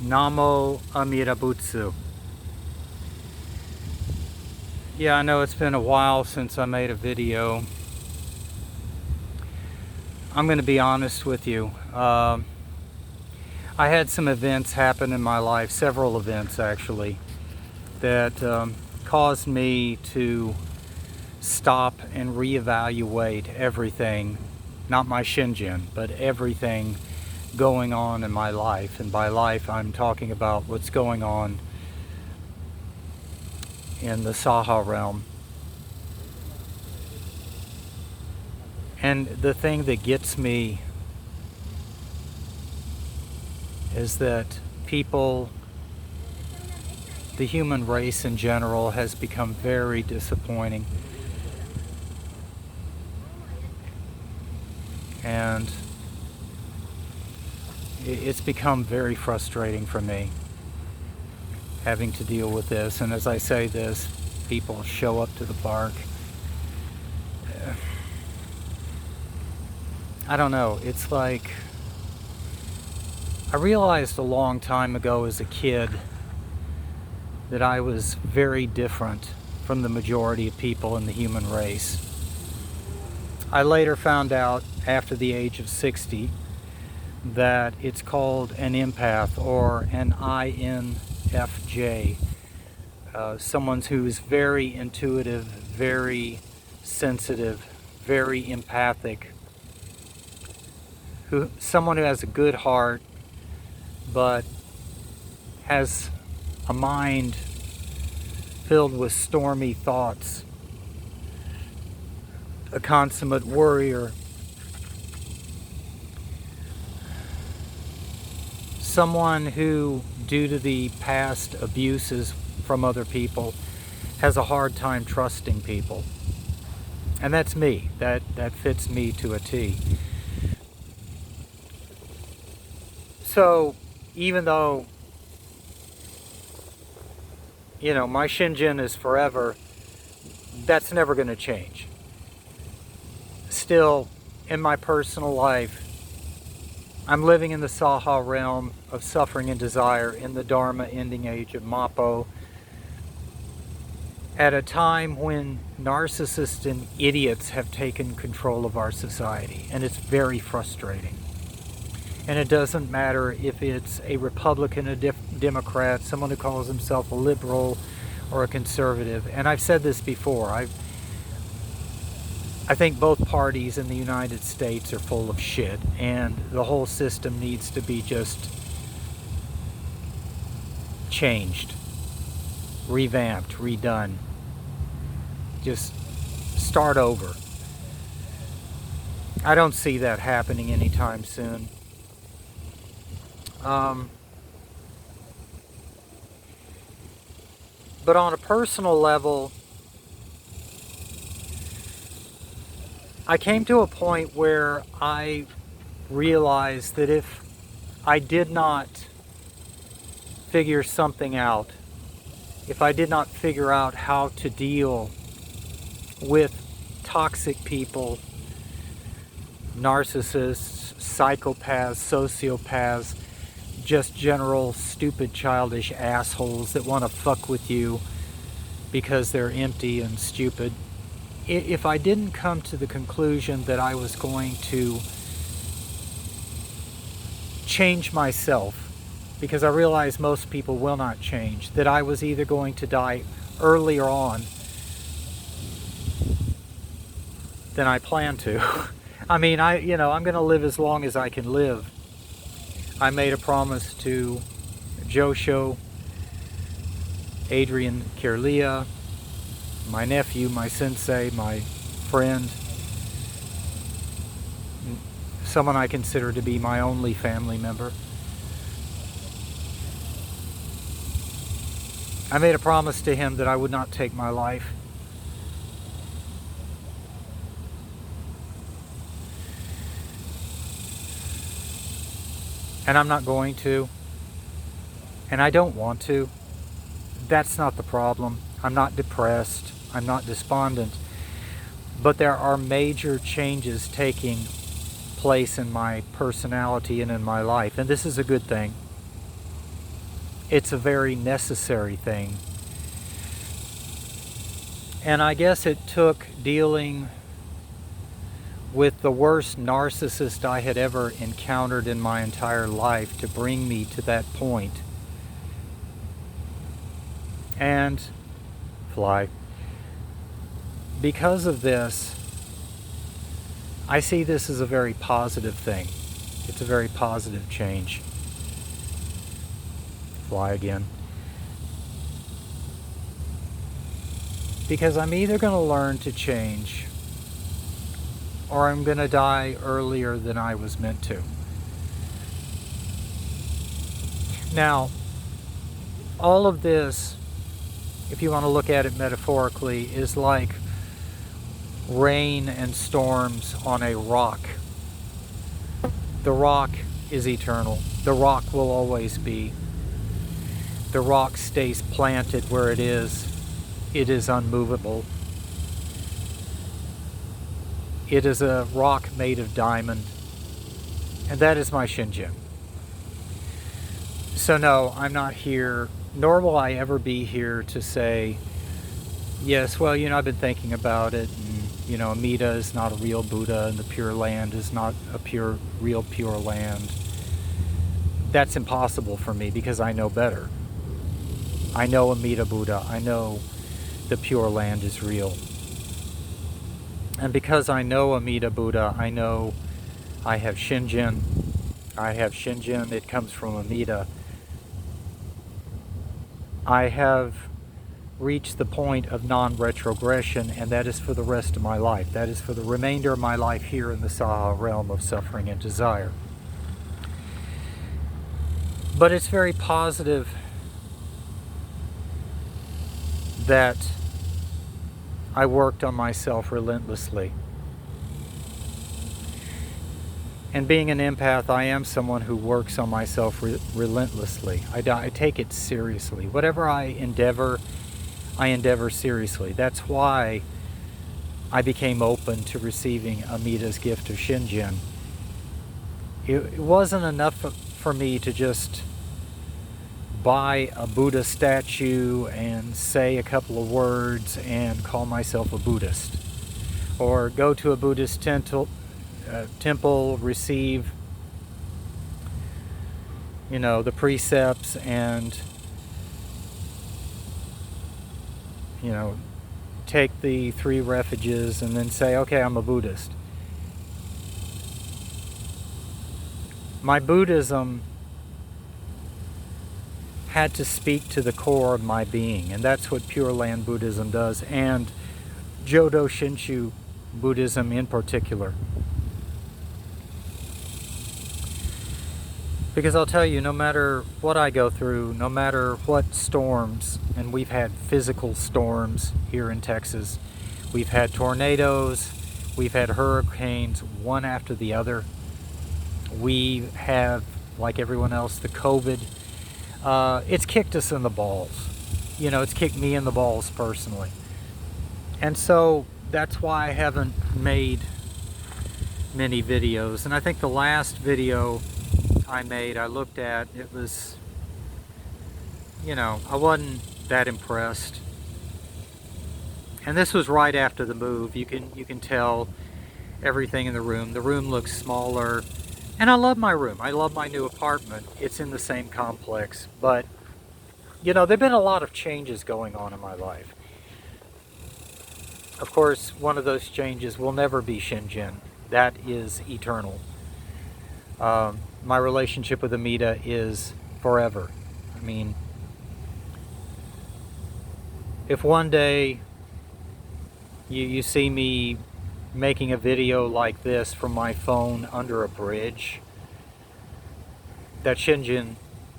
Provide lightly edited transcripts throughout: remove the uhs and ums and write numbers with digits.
Namo Amida Butsu. Yeah, I know it's been a while since I made a video. I'm going to be honest with you. I had some events happen in my life, several events actually, that caused me to stop and reevaluate everything, not my Shinjin, but everything going on in my life. And by life, I'm talking about what's going on in the Saha realm. And the thing that gets me is that people, the human race in general, has become very disappointing. And it's become very frustrating for me having to deal with this. And as I say this, people show up to the park. I don't know, it's like, I realized a long time ago as a kid that I was very different from the majority of people in the human race. I later found out after the age of 60 that it's called an empath or an INFJ. Someone who's very intuitive, very sensitive, very empathic. Someone who has a good heart, but has a mind filled with stormy thoughts. A consummate worrier. Someone who, due to the past abuses from other people, has a hard time trusting people. And that's me. That fits me to a T. So, even though, you know, my Shinjin is forever, that's never going to change. Still, in my personal life, I'm living in the Saha realm of suffering and desire in the Dharma ending age of Mappo at a time when narcissists and idiots have taken control of our society, and it's very frustrating. And it doesn't matter if it's a Republican, a Democrat, someone who calls himself a liberal or a conservative. And I've said this before, I think both parties in the United States are full of shit, and the whole system needs to be just changed, revamped, redone. Just start over. I don't see that happening anytime soon. But on a personal level, I came to a point where I realized that if I did not figure something out, if I did not figure out how to deal with toxic people, narcissists, psychopaths, sociopaths, just general stupid childish assholes that want to fuck with you because they're empty and stupid, if I didn't come to the conclusion that I was going to change myself, because I realize most people will not change, that I was either going to die earlier on than I plan to. I mean, I'm going to live as long as I can live. I made a promise to Josho, Adrian Kirlia, my nephew, my sensei, my friend, someone I consider to be my only family member. I made a promise to him that I would not take my life. And I'm not going to. And I don't want to. That's not the problem. I'm not depressed. I'm not despondent. But there are major changes taking place in my personality and in my life. And this is a good thing. It's a very necessary thing. And I guess it took dealing with the worst narcissist I had ever encountered in my entire life to bring me to that point. And fly. Because of this, I see this as a very positive thing. It's a very positive change. Fly again. Because I'm either going to learn to change, or I'm going to die earlier than I was meant to. Now, all of this, if you want to look at it metaphorically, is like rain and storms on a rock. The rock is eternal. The rock will always be. The rock stays planted where it is. It is unmovable. It is a rock made of diamond. And that is my Shinjin. So no, I'm not here, nor will I ever be here to say, yes, well, I've been thinking about it, and, Amida is not a real Buddha, and the Pure Land is not a real Pure Land. That's impossible for me because I know better. I know Amida Buddha. I know the Pure Land is real. And because I know Amida Buddha, I know I have Shinjin. I have Shinjin. It comes from Amida. I have reached the point of non-retrogression, and that is for the rest of my life. That is for the remainder of my life here in the Saha realm of suffering and desire. But it's very positive that I worked on myself relentlessly. And being an empath, I am someone who works on myself relentlessly. I take it seriously. Whatever I endeavor seriously. That's why I became open to receiving Amida's gift of Shinjin. It wasn't enough for me to just buy a Buddha statue and say a couple of words and call myself a Buddhist. Or go to a Buddhist temple, receive, the precepts and, take the 3 refuges and then say, okay, I'm a Buddhist. My Buddhism had to speak to the core of my being, and that's what Pure Land Buddhism does, and Jodo Shinshu Buddhism in particular. Because I'll tell you, no matter what I go through, no matter what storms, and we've had physical storms here in Texas, we've had tornadoes, we've had hurricanes, one after the other. We have, like everyone else, the COVID. It's kicked us in the balls. It's kicked me in the balls personally. And so that's why I haven't made many videos. And I think the last video I made, I looked at, it was, I wasn't that impressed. And this was right after the move. You can tell everything in the room. The room looks smaller. And I love my room. I love my new apartment. It's in the same complex. But, there've been a lot of changes going on in my life. Of course, one of those changes will never be Shinjin. That is eternal. My relationship with Amida is forever. I mean, if one day you see me making a video like this from my phone under a bridge, that Shinjin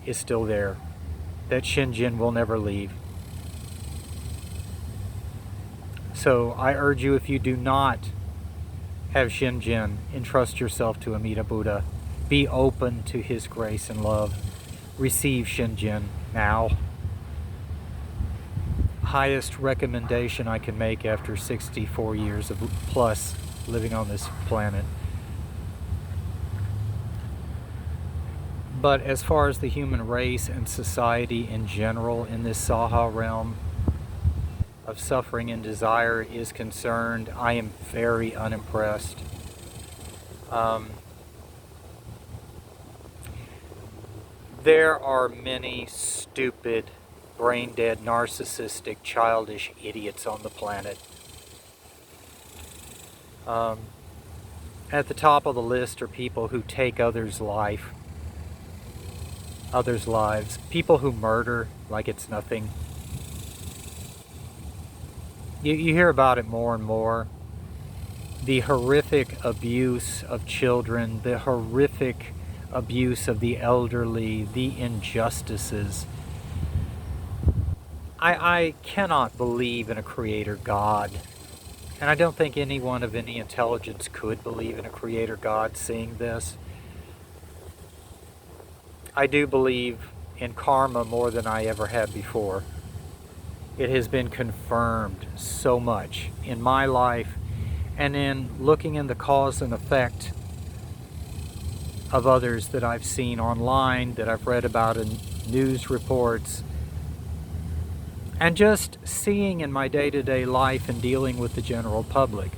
is still there. That Shinjin will never leave. So I urge you, if you do not have Shinjin, entrust yourself to Amida Buddha. Be open to his grace and love. Receive Shinjin now. Highest recommendation I can make after 64 years of plus living on this planet. But as far as the human race and society in general in this Saha realm of suffering and desire is concerned, I am very unimpressed. There are many stupid, brain-dead, narcissistic, childish idiots on the planet. At the top of the list are people who take others' lives, people who murder like it's nothing. You hear about it more and more. The horrific abuse of children, the horrific abuse of the elderly, the injustices. I cannot believe in a creator God. And I don't think anyone of any intelligence could believe in a creator God seeing this. I do believe in karma more than I ever have before. It has been confirmed so much in my life and in looking in the cause and effect of others that I've seen online, that I've read about in news reports, and just seeing in my day-to-day life and dealing with the general public.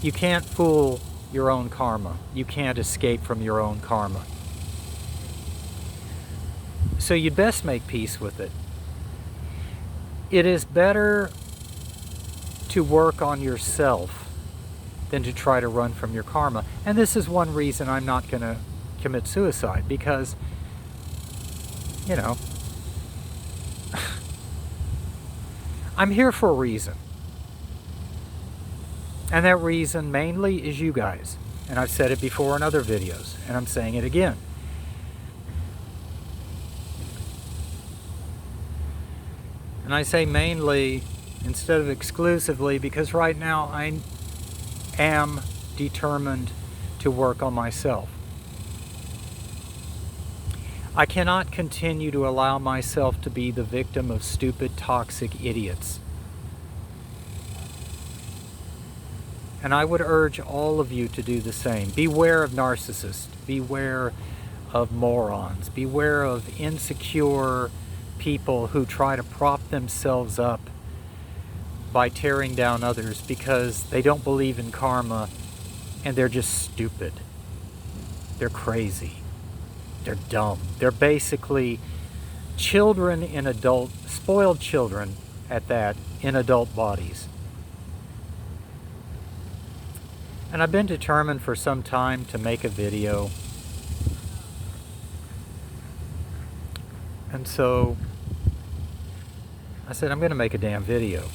You can't fool your own karma. You can't escape from your own karma. So you'd best make peace with it. It is better to work on yourself than to try to run from your karma. And this is one reason I'm not going to commit suicide, because, you know, I'm here for a reason. And that reason mainly is you guys. And I've said it before in other videos, and I'm saying it again. And I say mainly instead of exclusively because right now I am determined to work on myself. I cannot continue to allow myself to be the victim of stupid, toxic idiots. And I would urge all of you to do the same. Beware of narcissists. Beware of morons. Beware of insecure people who try to prop themselves up by tearing down others because they don't believe in karma and they're just stupid. They're crazy. They're dumb. They're basically children in spoiled children at that, in adult bodies. And I've been determined for some time to make a video. And so I said, I'm going to make a damn video.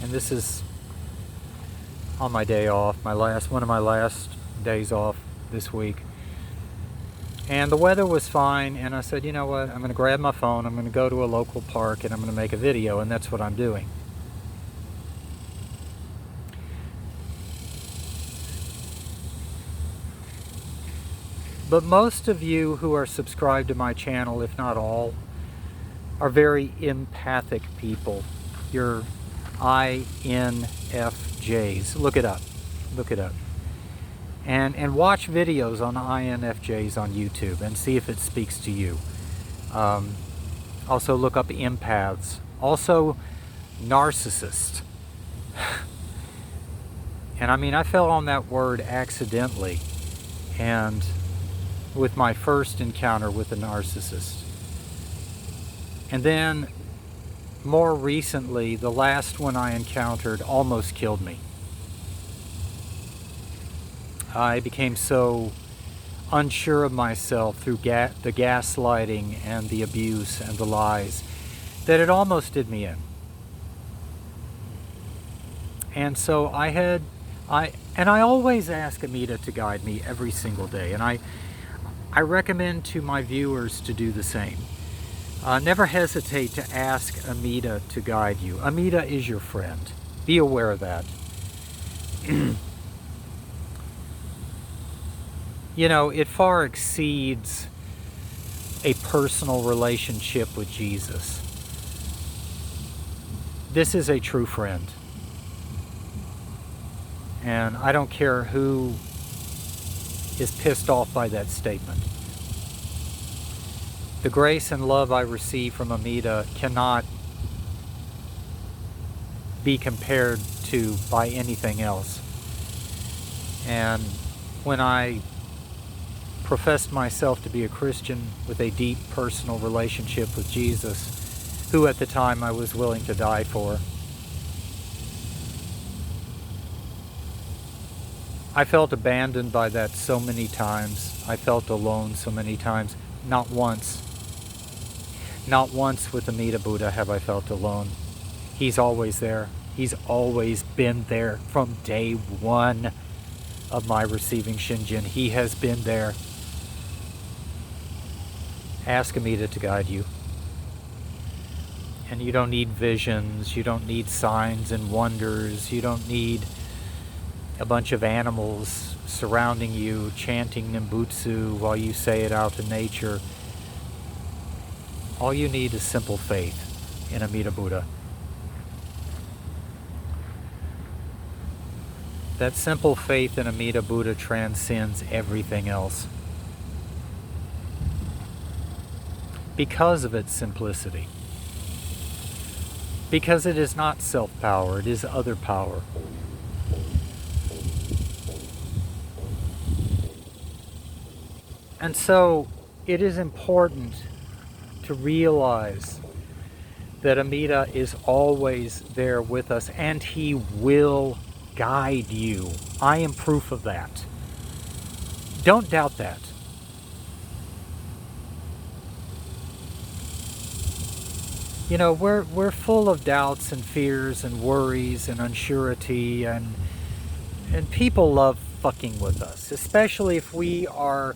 And this is on my day off, one of my last days off this week. And the weather was fine, and I said, you know what, I'm going to grab my phone, I'm going to go to a local park, and I'm going to make a video, and that's what I'm doing. But most of you who are subscribed to my channel, if not all, are very empathic people. You're INFJs. Look it up. Look it up. And watch videos on INFJs on YouTube and see if it speaks to you. Also look up empaths. Also narcissists. And I mean, I fell on that word accidentally, and with my first encounter with a narcissist. And then more recently, the last one I encountered almost killed me. I became so unsure of myself through the gaslighting and the abuse and the lies that it almost did me in. And so I always ask Amita to guide me every single day, and I recommend to my viewers to do the same. Never hesitate to ask Amita to guide you. Amita is your friend. Be aware of that. You know, it far exceeds a personal relationship with Jesus. This is a true friend. And I don't care who is pissed off by that statement. The grace and love I receive from Amida cannot be compared to by anything else. And when I professed myself to be a Christian with a deep personal relationship with Jesus, who at the time I was willing to die for, I felt abandoned by that so many times. I felt alone so many times. Not once with Amida Buddha have I felt alone. He's always there. He's always been there from day one of my receiving Shinjin. He has been there. Ask Amida to guide you. And you don't need visions. You don't need signs and wonders. You don't need a bunch of animals surrounding you, chanting Nimbutsu while you say it out in nature. All you need is simple faith in Amida Buddha. That simple faith in Amida Buddha transcends everything else because of its simplicity. Because it is not self-power, it is other power. And so it is important to realize that Amida is always there with us, and he will guide you. I am proof of that. Don't doubt that. You know, we're full of doubts and fears and worries and unsurety, and people love fucking with us, especially if we are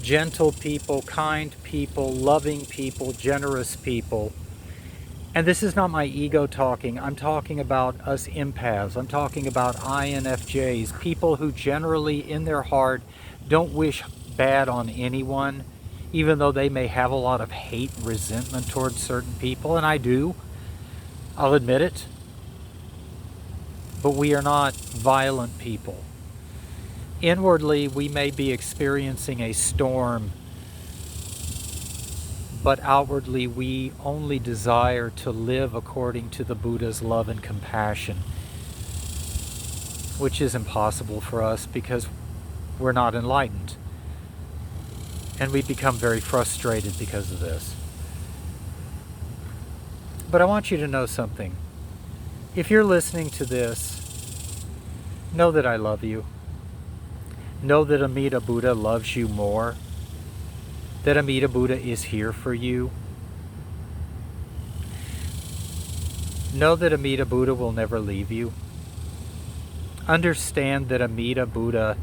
gentle people, kind people, loving people, generous people. And this is not my ego talking. I'm talking about us empaths. I'm talking about INFJs, people who generally in their heart don't wish bad on anyone, even though they may have a lot of hate and resentment towards certain people, and I do. I'll admit it. But we are not violent people. Inwardly, we may be experiencing a storm, but outwardly, we only desire to live according to the Buddha's love and compassion, which is impossible for us because we're not enlightened. And we become very frustrated because of this. But I want you to know something. If you're listening to this, know that I love you. Know that Amida Buddha loves you more. That Amida Buddha is here for you. Know that Amida Buddha will never leave you. Understand that Amida Buddha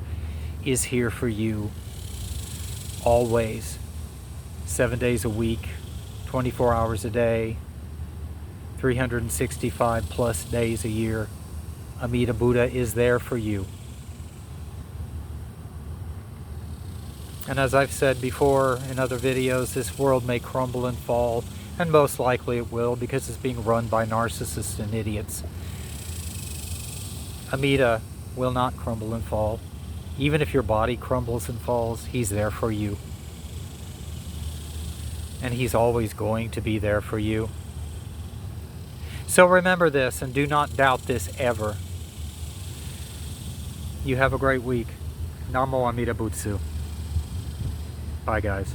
is here for you always, 7 days a week, 24 hours a day, 365 plus days a year. Amida Buddha is there for you. And as I've said before in other videos, this world may crumble and fall, and most likely it will because it's being run by narcissists and idiots. Amida will not crumble and fall. Even if your body crumbles and falls, he's there for you. And he's always going to be there for you. So remember this and do not doubt this ever. You have a great week. Namo Amida Butsu. Bye, guys.